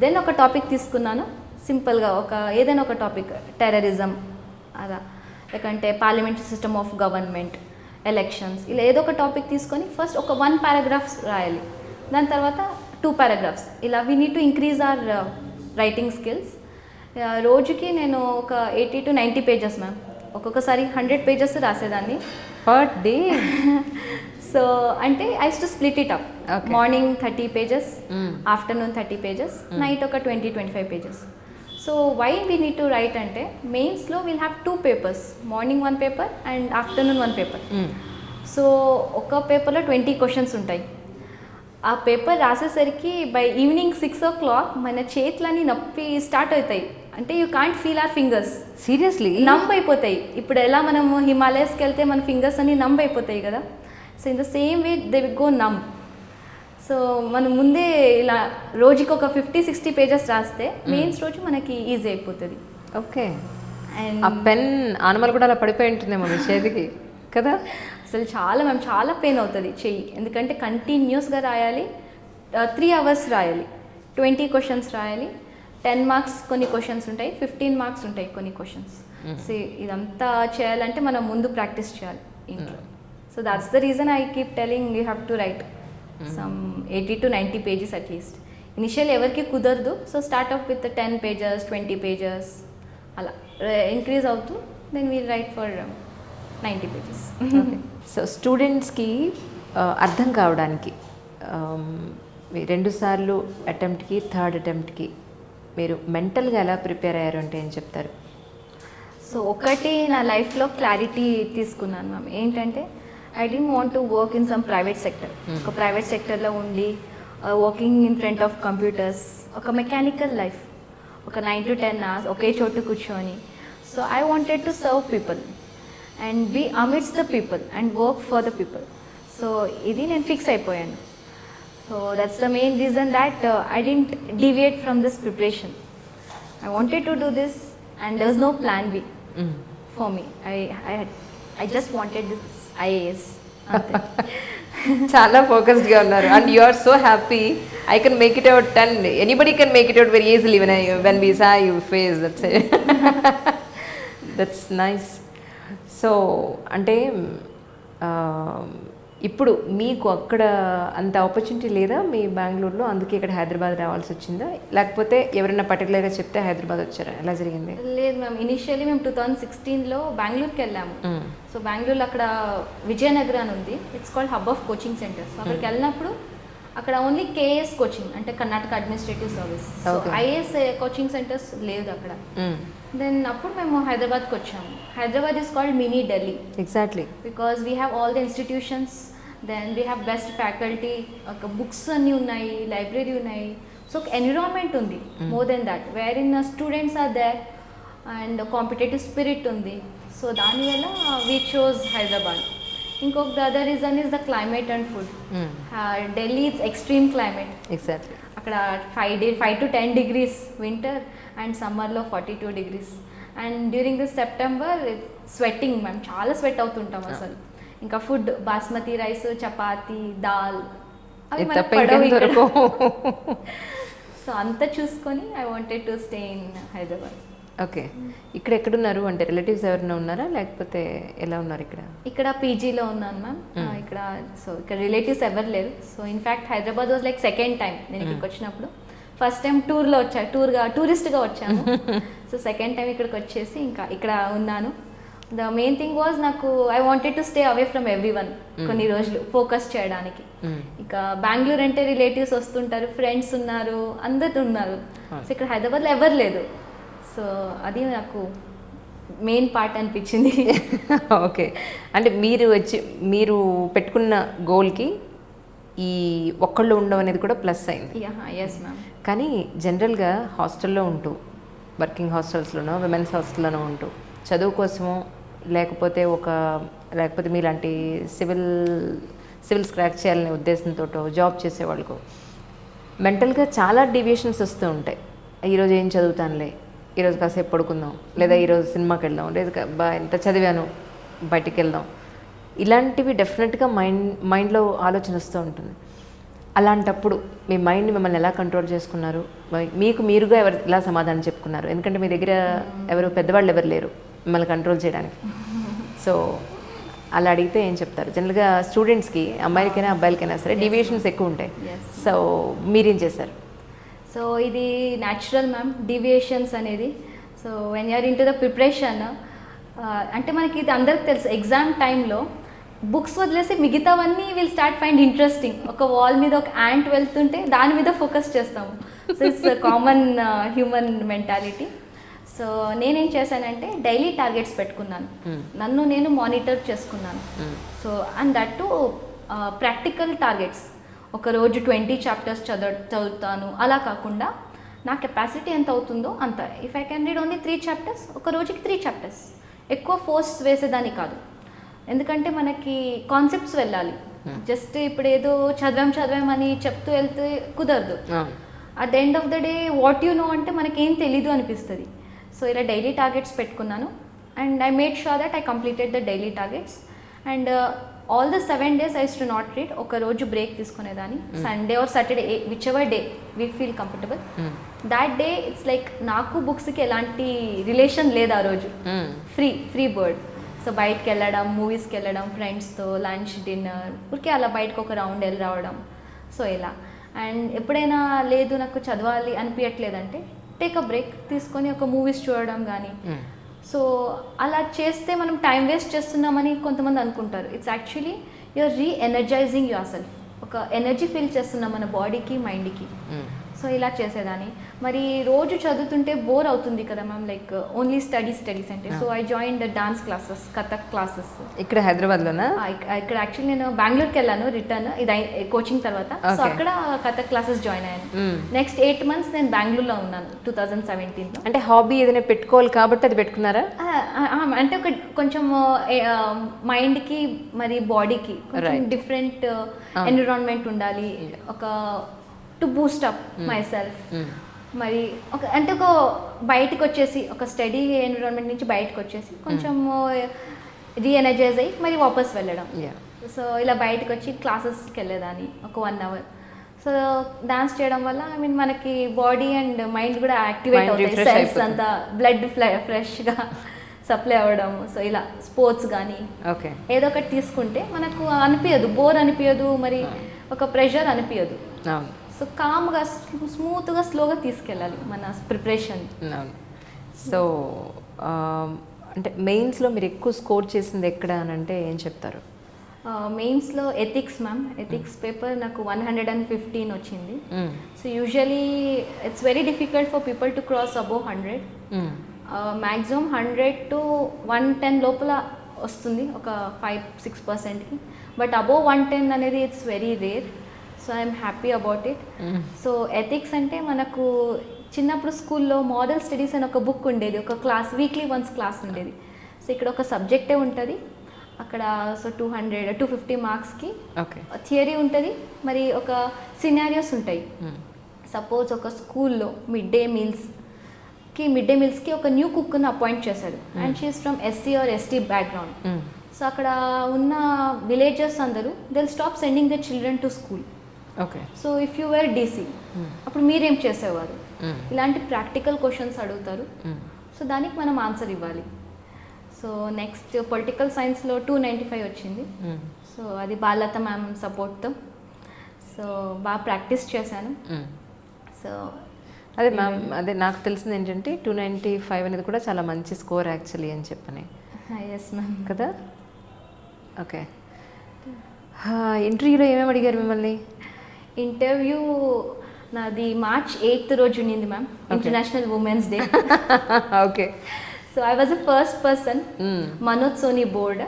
Then ఒక topic తీసుకున్నాను సింపుల్గా, ఏదైనా ఒక టాపిక్, టెర్రరిజం అలా, లేకంటే parliamentary system of government, elections, ఇలా ఏదో ఒక టాపిక్ తీసుకొని ఫస్ట్ ఒక 1 పారాగ్రాఫ్స్ రాయాలి, దాని తర్వాత 2 పారాగ్రాఫ్స్, ఇలా we need to increase hour writing skills. రోజుకి నేను ఒక 80 to 90 పేజెస్ మ్యామ్, ఒక్కొక్కసారి 100 పేజెస్ రాసేదాన్ని పర్ డే. సో అంటే I to split it up, morning 30 pages, afternoon 30 pages, night ఒక 20-25 pages. So why we need to write అంటే, మెయిన్స్లో we'll have 2 papers, morning 1 paper and afternoon 1 paper. So ఒక పేపర్లో 20 questions ఉంటాయి. ఆ paper రాసేసరికి by evening 6 o'clock మన చేతులని నొప్పి start అవుతాయి. అంటే you can't feel our fingers, seriously numb అయిపోతాయి. ఇప్పుడు ఎలా మనము హిమాలయస్కి వెళ్తే మన ఫింగర్స్ అన్ని నంబ్ అయిపోతాయి కదా, so in the same way they will go numb. So మనం ముందే ఇలా రోజుకి ఒక 50-60 పేజెస్ రాస్తే మెయిన్స్ రోజు మనకి ఈజీ అయిపోతుంది. ఓకే. అండ్ ఆ పెన్ ఆనమల్ కూడా అలా పడిపోయి ఉంటుందేమో మీ చేతికి కదా. అసలు చాలా పెయిన్ అవుతుంది చెయ్యి, ఎందుకంటే కంటిన్యూస్గా రాయాలి, 3 hours రాయాలి, 20 క్వశ్చన్స్ రాయాలి, 10 marks కొన్ని క్వశ్చన్స్ ఉంటాయి, 15 marks ఉంటాయి కొన్ని క్వశ్చన్స్. సో ఇదంతా చేయాలంటే మనం ముందు ప్రాక్టీస్ చేయాలి ఇంట్లో. So that's the reason I keep telling you have to write some 80 to 90 pages at least. Initial ఎవరికి కుదరదు, so start up with 10 pages, 20 pages, అలా ఇంక్రీజ్ అవుతూ then we write for 90 pages. So స్టూడెంట్స్కి అర్థం కావడానికి 2 సార్లు అటెంప్ట్కి, 3rd అటెంప్ట్కి మీరు మెంటల్గా ఎలా ప్రిపేర్ అయ్యారు అంటే ఏం చెప్తారు? సో ఒకటి నా లైఫ్లో క్లారిటీ తీసుకున్నాను మ్యామ్, ఏంటంటే I don't want to work in some private sector. ఒక ప్రైవేట్ సెక్టర్లో ఉండి working in front of computers, ఒక మెకానికల్ లైఫ్, ఒక 9 to 10 hours ఒకే చోటు కూర్చొని. So I wanted to serve people and be amidst the people and work for the people. So ఇది నేను ఫిక్స్ అయిపోయాను. So that's the main reason that I didn't deviate from this preparation. I wanted to do this and there was no plan B for me. I just wanted this IAS. చాలా ఫోకస్డ్గా ఉన్నారు and you are so happy. I can make it out and anybody can make it out very easily when we saw you face that's nice. So అంటే ఇప్పుడు మీకు అక్కడ అంత opportunity లేదా మీ బెంగళూరులో, అందుకే ఇక్కడ హైదరాబాద్ రావాల్సి వచ్చిందా, లేకపోతే ఎవరైనా పర్టికులర్గా చెప్తే హైదరాబాద్ వచ్చారా, ఎలా జరిగింది? లేదు మ్యామ్, ఇనిషియల్లీ మేము 2016లో బెంగళూరుకి వెళ్ళాము. సో బెంగళూరులో అక్కడ విజయనగర్ అని ఉంది, it's called hub of coaching centers. So అక్కడికి వెళ్ళినప్పుడు అక్కడ ఓన్లీ కేఎస్ కోచింగ్, అంటే Karnataka administrative service. So IAS coaching centers లేదు అక్కడ. దెన్ అప్పుడు మేము హైదరాబాద్కి వచ్చాము. Hyderabad is called mini Delhi. Exactly. Because we have all the institutions, then we have best faculty, ఒక బుక్స్ అన్నీ ఉన్నాయి, లైబ్రరీ ఉన్నాయి. సో ఒక ఎన్విరాన్మెంట్ ఉంది. More than that where in students are there and competitive spirit ఉంది. సో దానివల్ల we chose Hyderabad. ఇంకొక the other reason is the climate and food. Delhi it's extreme climate. Exactly. అక్కడ 5 to 10 degrees వింటర్ అండ్ సమ్మర్లో 42 degrees. And during this September sweating, మేము చాలా sweat అవుతుంటాం అసలు. ఇంకా food basmati rice, chapati, dal, అవి మనకు పడవు ఇక్కడ. సో అంతా చూసుకొని I wanted to stay in Hyderabad. Okay. ఇక్కడ ఎక్కడున్నారు అంటే రిలేటివ్స్ ఎవరైనా ఉన్నారా, లేకపోతే ఎలా ఉన్నారు ఇక్కడ? ఇక్కడ పీజీలో ఉన్నాను మ్యామ్ ఇక్కడ. సో ఇక్కడ రిలేటివ్స్ ఎవరు లేరు. So in fact Hyderabad was like second time నేను ఇక్కడికి వచ్చినప్పుడు. ఫస్ట్ టైం టూర్లో వచ్చాను, టూరిస్ట్గా వచ్చాను. సో సెకండ్ టైం ఇక్కడికి వచ్చేసి ఇంకా ఇక్కడ ఉన్నాను. ద మెయిన్ థింగ్ వాజ్ నాకు I wanted to stay away from everyone కొన్ని రోజులు ఫోకస్ చేయడానికి. ఇక బెంగళూరు అంటే రిలేటివ్స్ వస్తుంటారు, ఫ్రెండ్స్ ఉన్నారు, అందరు ఉన్నారు. సో ఇక్కడ హైదరాబాద్లో ఎవరు లేదు. సో అది నాకు మెయిన్ పార్ట్ అనిపించింది. ఓకే. అంటే మీరు పెట్టుకున్న గోల్కి ఈ ఒక్కళ్ళు ఉండడం అనేది కూడా ప్లస్ అయింది. Yes ma'am. కానీ జనరల్గా హాస్టల్లో ఉంటూ, వర్కింగ్ హాస్టల్స్లోనో విమెన్స్ హాస్టల్లోనో ఉంటూ చదువు కోసమో లేకపోతే మీలాంటి సివిల్స్ క్రాక్ చేయాలనే ఉద్దేశంతో జాబ్ చేసేవాళ్ళకు మెంటల్గా చాలా డీవియేషన్స్ వస్తూ ఉంటాయి. ఈరోజు ఏం చదువుతానులే, ఈరోజు కాసేపు పడుకుందాం, లేదా ఈరోజు సినిమాకి వెళ్దాం, లేదా ఎంత చదివాను బయటికి వెళ్దాం, ఇలాంటివి డెఫినెట్గా మైండ్లో ఆలోచన వస్తూ ఉంటుంది. అలాంటప్పుడు మీ మైండ్ మిమ్మల్ని ఎలా కంట్రోల్ చేసుకున్నారు, మీకు మీరుగా ఎలా సమాధానం చెప్పుకున్నారు? ఎందుకంటే మీ దగ్గర ఎవరు పెద్దవాళ్ళు ఎవరు లేరు మిమ్మల్ని కంట్రోల్ చేయడానికి. సో అలా అడిగితే ఏం చెప్తారు? జనరల్గా స్టూడెంట్స్కి అమ్మాయిలకైనా అబ్బాయిలకైనా సరే డీవియేషన్స్ ఎక్కువ ఉంటాయి. సో మీరేం చేశారు? సో ఇది న్యాచురల్ మ్యామ్, డీవియేషన్స్ అనేది. So when you're into the preparation, అంటే మనకి ఇది అందరికి తెలుసు, ఎగ్జామ్ టైంలో బుక్స్ వదిలేసి మిగతావన్నీ విల్ స్టార్ట్ ఫైండ్ ఇంట్రెస్టింగ్. ఒక వాల్ మీద ఒక యాంట్ వెళ్తుంటే దాని మీద ఫోకస్ చేస్తాము. So it's common human mentality. So నేనేం చేశానంటే డైలీ టార్గెట్స్ పెట్టుకున్నాను, నన్ను నేను మానిటర్ చేసుకున్నాను. So and that to practical targets. ఒక రోజు 20 చాప్టర్స్ చదువుతాను అలా కాకుండా నా కెపాసిటీ ఎంత అవుతుందో అంత. If I can read only 3 chapters, ఒక రోజుకి 3 చాప్టర్స్. ఎక్కువ ఫోర్స్ వేసేదాన్ని కాదు, ఎందుకంటే మనకి కాన్సెప్ట్స్ వెళ్ళాలి. జస్ట్ ఇప్పుడు ఏదో చదివామని చెప్తూ వెళ్తే కుదరదు. At the end of the day what you know అంటే మనకేం తెలీదు అనిపిస్తుంది. సో ఇలా డైలీ టార్గెట్స్ పెట్టుకున్నాను and I made sure that I completed the daily targets. And all the 7 days I use to not read. ఒక రోజు break తీసుకునేదాన్ని, Sunday or Saturday, whichever day we feel comfortable. That day it's like నాకు బుక్స్కి ఎలాంటి relation లేదు ఆ రోజు. Free bird. So బయటకు వెళ్ళడం, మూవీస్కి వెళ్ళడం, ఫ్రెండ్స్తో లంచ్ డిన్నర్, ఊరికే అలా బయటకు ఒక రౌండ్ వెళ్ళి రావడం. సో ఇలా. అండ్ ఎప్పుడైనా లేదు నాకు చదవాలి అనిపించట్లేదంటే టేక్ అ బ్రేక్ తీసుకొని ఒక మూవీస్ చూడడం కానీ. సో అలా చేస్తే మనం టైం వేస్ట్ చేస్తున్నామని కొంతమంది అనుకుంటారు. It's actually you're re-energising your self. ఒక ఎనర్జీ ఫీల్ చేస్తున్నాం మన బాడీకి, మైండ్కి. సో ఇలా చేసేదాన్ని. మరి రోజు చదువుతుంటే బోర్ అవుతుంది కదా మ్యామ్, లైక్ ఓన్లీ స్టడీస్ అంటే. So I join the dance classes, Kathak classes. ఇక్కడ హైదరాబాద్లోనా? ఇక్కడ యాక్చువల్లీ నేను బెంగళూరుకి వెళ్ళాను రిటర్న్, ఇది కోచింగ్ తర్వాత. సో అక్కడ కథక్ క్లాసెస్ జాయిన్ అయ్యాను. నెక్స్ట్ 8 months నేను బెంగళూరులో ఉన్నాను 2017లో. అంటే హాబీ ఏదైనా పెట్టుకోవాలి కాబట్టి అది పెట్టుకున్నారా? అంటే ఒక కొంచెం మైండ్కి మరి బాడీకి కొంచెం డిఫరెంట్ ఎన్విరాన్మెంట్ ఉండాలి, ఒక to Boost up my self. మరి ఒక బయటకు వచ్చేసి, ఒక స్టడీ ఎన్విరాన్మెంట్ నుంచి బయటకు వచ్చేసి కొంచెం రీఎనర్జైజ్ అయ్యి మరి వాపస్ వెళ్ళడం. సో ఇలా బయటకు వచ్చి క్లాసెస్కి వెళ్ళేదాన్ని ఒక 1 hour. సో డాన్స్ చేయడం వల్ల ఐ మీన్ మనకి బాడీ అండ్ మైండ్ కూడా యాక్టివేట్ అవుతాయి, సెల్స్ అంతా బ్లడ్ ఫ్రెష్గా సప్లై అవ్వడం. సో ఇలా స్పోర్ట్స్ కానీ ఏదో ఒకటి తీసుకుంటే మనకు అనిపించదు, బోర్ అనిపించదు, మరి ఒక ప్రెషర్ అనిపించదు. సో కామ్గా, స్మూత్గా, స్లోగా తీసుకెళ్ళాలి మన ప్రిపరేషన్. సో అంటే మెయిన్స్లో మీరు ఎక్కువ స్కోర్ చేసింది ఎక్కడ అని అంటే ఏం చెప్తారు? మెయిన్స్లో ఎథిక్స్ మ్యామ్. ఎథిక్స్ పేపర్ నాకు 115 వచ్చింది. So usually it's very difficult for people to cross above 100. Maximum 100 to 110 లోపల వస్తుంది, ఒక 5-6%కి. బట్ అబోవ్ 110 అనేది it's very rare. So I'm happy about it. So ethics అంటే మనకు చిన్నప్పుడు స్కూల్లో మోడల్ స్టడీస్ అని ఒక బుక్ ఉండేది, ఒక క్లాస్, వీక్లీ వన్స్ క్లాస్ ఉండేది. సో ఇక్కడ ఒక సబ్జెక్టే ఉంటుంది అక్కడ. సో 250 మార్క్స్కి థియరీ ఉంటుంది, మరి ఒక సినారియోస్ ఉంటాయి. సపోజ్ ఒక స్కూల్లో మిడ్ డే మీల్స్కి ఒక న్యూ కుక్ను అపాయింట్ చేశారు and she's from SC or ST background. So అక్కడ ఉన్న విలేజర్స్ అందరూ they will stop sending the children to school. So if you were DC, అప్పుడు మీరేం చేసేవారు? ఇలాంటి ప్రాక్టికల్ క్వశ్చన్స్ అడుగుతారు. సో దానికి మనం ఆన్సర్ ఇవ్వాలి. సో నెక్స్ట్ పొలిటికల్ సైన్స్లో 295 వచ్చింది. సో అది బాలత మ్యామ్ సపోర్ట్తో సో బాగా ప్రాక్టీస్ చేశాను. సో అదే మ్యామ్, అదే నాకు తెలిసింది ఏంటంటే 295 అనేది కూడా చాలా మంచి స్కోర్ యాక్చువల్లీ అని చెప్పని. Yes ma'am. కదా? ఓకే. ఇంటర్వ్యూలో ఏమేమి అడిగారు మిమ్మల్ని? ఇంటర్వ్యూ నాది March 8th రోజు ఉన్నింది ma'am, international women's day. Okay. So I was the first person, Manoj Soni board,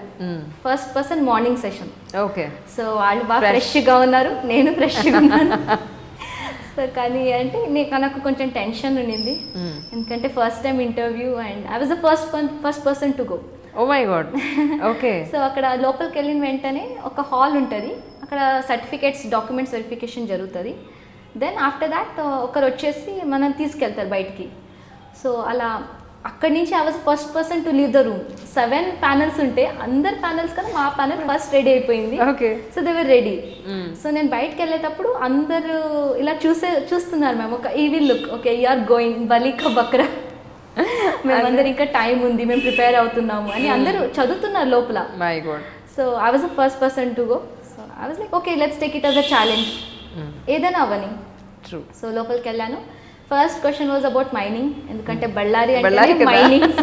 first person morning session. Okay. So వాళ్ళు బాగా ఫ్రెష్గా ఉన్నారు, నేను ఫ్రెష్గా ఉన్నాను. సో కానీ అంటే నాకు కొంచెం టెన్షన్ ఉండింది, ఎందుకంటే first time interview and I was the first person to go. Oh my God. Okay. So అక్కడ లోపలికి వెళ్ళిన వెంటనే ఒక హాల్ ఉంటుంది, అక్కడ సర్టిఫికేట్స్, డాక్యుమెంట్స్ వెరిఫికేషన్ జరుగుతుంది. దెన్ ఆఫ్టర్ దాట్ ఒకరు వచ్చేసి మనం తీసుకెళ్తారు బయటికి. సో అలా అక్కడి నుంచి I was first person to leave the room. 7 panels ఉంటే అందరు ప్యానల్స్ కన్నా మా ప్యానల్ ఫస్ట్ రెడీ అయిపోయింది. Okay. So they were ready. So నేను బయటకు వెళ్ళేటప్పుడు అందరూ ఇలా చూస్తున్నారు మ్యామ్, ఒక evil look, okay you are going బలికా బక్రా, మేమందరు ఇంకా టైం ఉంది, మేము ప్రిపేర్ అవుతున్నాము అని అందరూ చదువుతున్నారు లోపల. My God. So I was the first person to go. So I was like okay let's take it as a challenge, ఏదైనా అవని. ట్రూ. సో లోపలికి వెళ్ళాను. First question was about mining, ఎందుకంటే బళ్ళారి బళ్ళారి అంటే కదా. మైనింగ్.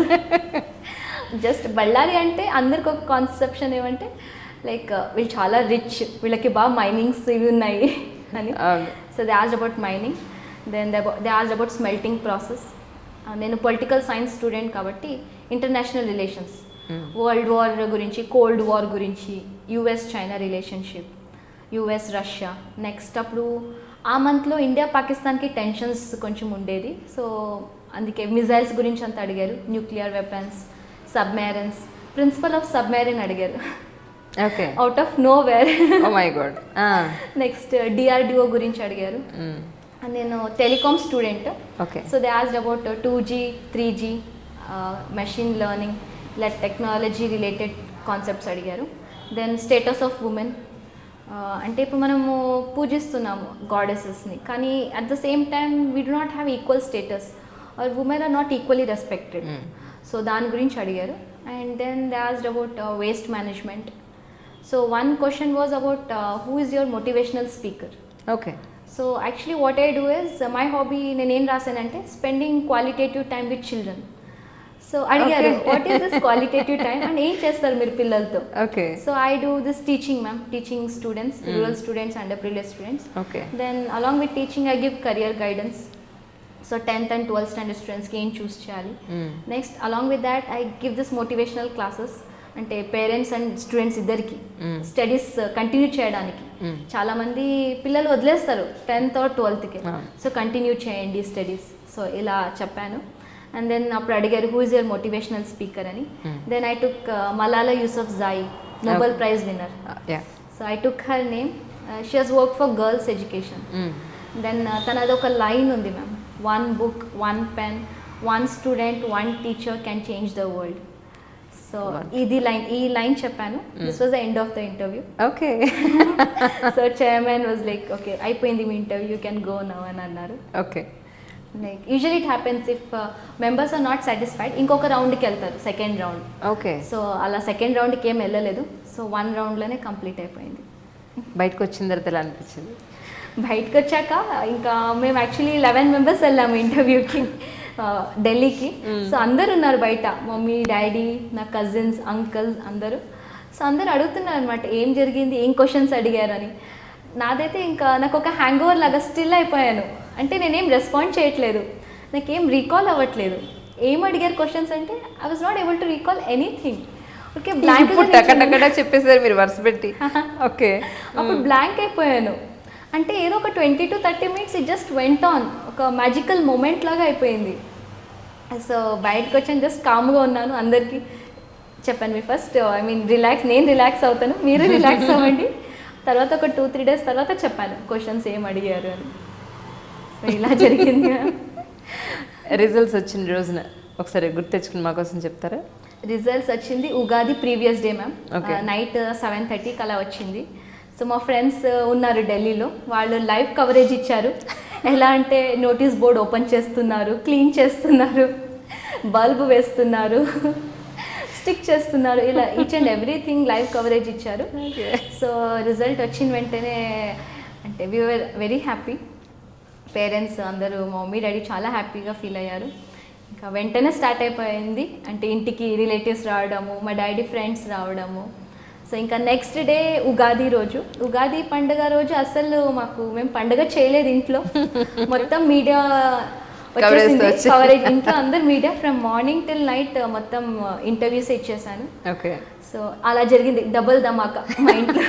జస్ట్ బళ్ళారి అంటే అందరికి ఒక కాన్సెప్షన్ ఏమంటే లైక్ వీళ్ళు చాలా రిచ్, వీళ్ళకి బాగా మైనింగ్స్ ఇవి ఉన్నాయి అని. So they asked about mining, then they asked about smelting process. నేను పొలిటికల్ సైన్స్ స్టూడెంట్ కాబట్టి ఇంటర్నేషనల్ రిలేషన్స్, వరల్డ్ వార్ గురించి, కోల్డ్ వార్ గురించి, US China relationship, US Russia. Next అప్పుడు ఆ మంత్లో ఇండియా పాకిస్తాన్కి టెన్షన్స్ కొంచెం ఉండేది. సో అందుకే మిజైల్స్ గురించి అంతా అడిగారు, nuclear weapons, submarines, principal of submarine అడిగారు. Okay. Out of nowhere. Oh my god. Next DRDO గురించి అడిగారు. నేను telecom student. Okay. So they asked about 2G 3G, machine learning, ఇలా టెక్నాలజీ రిలేటెడ్ కాన్సెప్ట్స్ అడిగారు. Then status of women, అంటే ఇప్పుడు మనము పూజిస్తున్నాము గాడెసెస్ని, కానీ at the same time we do not have equal status or women are not equally respected. So దాని గురించి అడిగారు. And then they asked about waste management. So one question was about who is your motivational speaker. Okay. So actually what I do is, my hobby నేనేం రాశానంటే spending qualitative time with children. So అడిగారు what is this qualitative time and ఏం చేస్తారు మీరు పిల్లలతో. Okay. So I do this teaching ma'am, teaching students, rural students, under privilege students. Okay. Then along with teaching I give career guidance. So 10th and 12th standard స్టూడెంట్స్కి ఏం choose చేయాలి. Next along with that I give this motivational classes, అంటే parents and students ఇద్దరికి studies continue చేయడానికి. చాలామంది పిల్లలు వదిలేస్తారు 10th or 12thకి, సో కంటిన్యూ చేయండి స్టడీస్. సో ఇలా చెప్పాను. అండ్ దెన్ అప్పుడు అడిగారు who is your motivational speaker అని. Then I took Malala Yousafzai, Nobel prize winner. So I took her name, she has work for girls education. Then తనది ఒక line ఉంది ma'am, 1 book 1 pen 1 student 1 teacher can change the world. So ఈ line చెప్పాను. This was the end of the interview. Okay. So chairman was like okay అయిపోయింది మీ interview, you can go now అని అన్నారు. Okay. Like usually it happens if members are not satisfied, ఇంకొక రౌండ్కి వెళ్తారు, second round. Okay. So అలా second రౌండ్కి ఏం వెళ్ళలేదు. సో 1 roundలోనే కంప్లీట్ అయిపోయింది. బయటకు వచ్చిన తర్వాత ఎలా అనిపించింది? బయటకు వచ్చాక ఇంకా మేము యాక్చువల్లీ 11 members వెళ్ళాము ఇంటర్వ్యూకి ఢిల్లీకి. సో అందరు ఉన్నారు బయట, మమ్మీ, డాడీ, నా కజిన్స్, అంకల్స్ అందరూ. సో అందరు అడుగుతున్నారు అనమాట ఏం జరిగింది, ఏం క్వశ్చన్స్ అడిగారు అని. నాదైతే ఇంకా నాకు ఒక హ్యాంగ్ ఓవర్ లాగా స్టిల్ అయిపోయాను. అంటే నేనేం రెస్పాండ్ చేయట్లేదు, నాకేం రీకాల్ అవ్వట్లేదు. ఏం అడిగారు క్వశ్చన్స్ అంటే I was not able to recall anything. Okay, blank చెప్పేసారు మీరు వరుస పెట్టి. ఓకే. అప్పుడు బ్లాంక్ అయిపోయాను. అంటే ఏదో ఒక 20 to 30 minutes it just went on, ఒక మ్యాజికల్ మూమెంట్ లాగా అయిపోయింది. సో బయటకు వచ్చాను, జస్ట్ కామ్గా ఉన్నాను. అందరికీ చెప్పాను మీ ఫస్ట్ నేను రిలాక్స్ అవుతాను, మీరు రిలాక్స్ అవ్వండి. తర్వాత ఒక 2-3 days తర్వాత చెప్పాను క్వశ్చన్స్ ఏం అడిగారు అని. సో ఇలా జరిగింది. రిజల్ట్స్ వచ్చిన రోజున ఒకసారి గుర్తు తెచ్చుకుని మా కోసం చెప్తారా? రిజల్ట్స్ వచ్చింది Ugadi previous day ma'am, night 7:30కి అలా వచ్చింది. సో మా ఫ్రెండ్స్ ఉన్నారు ఢిల్లీలో, వాళ్ళు లైవ్ కవరేజ్ ఇచ్చారు. ఎలా అంటే నోటీస్ బోర్డ్ ఓపెన్ చేస్తున్నారు, క్లీన్ చేస్తున్నారు, బల్బ్ వేస్తున్నారు, స్టిక్ చేస్తున్నారు, ఇలా each and everything live coverage ఇచ్చారు. సో రిజల్ట్ వచ్చిన వెంటనే అంటే we were very happy. Parents అందరూ, మమ్మీ డాడీ చాలా హ్యాపీగా ఫీల్ అయ్యారు. ఇంకా వెంటనే స్టార్ట్ అయిపోయింది, అంటే ఇంటికి రిలేటివ్స్ రావడము, మా డాడీ ఫ్రెండ్స్ రావడము. సో ఇంకా నెక్స్ట్ డే ఉగాది రోజు, ఉగాది పండుగ రోజు అసలు మేము పండుగ చేయలేదు ఇంట్లో. మొత్తం మీడియా వచ్చేసింది, కవరేజ్ ఇంట్లో అందరు media from morning till night మొత్తం ఇంటర్వ్యూస్ ఇచ్చేసాను. ఓకే. సో అలా జరిగింది, డబుల్ ధమాకా మా ఇంట్లో.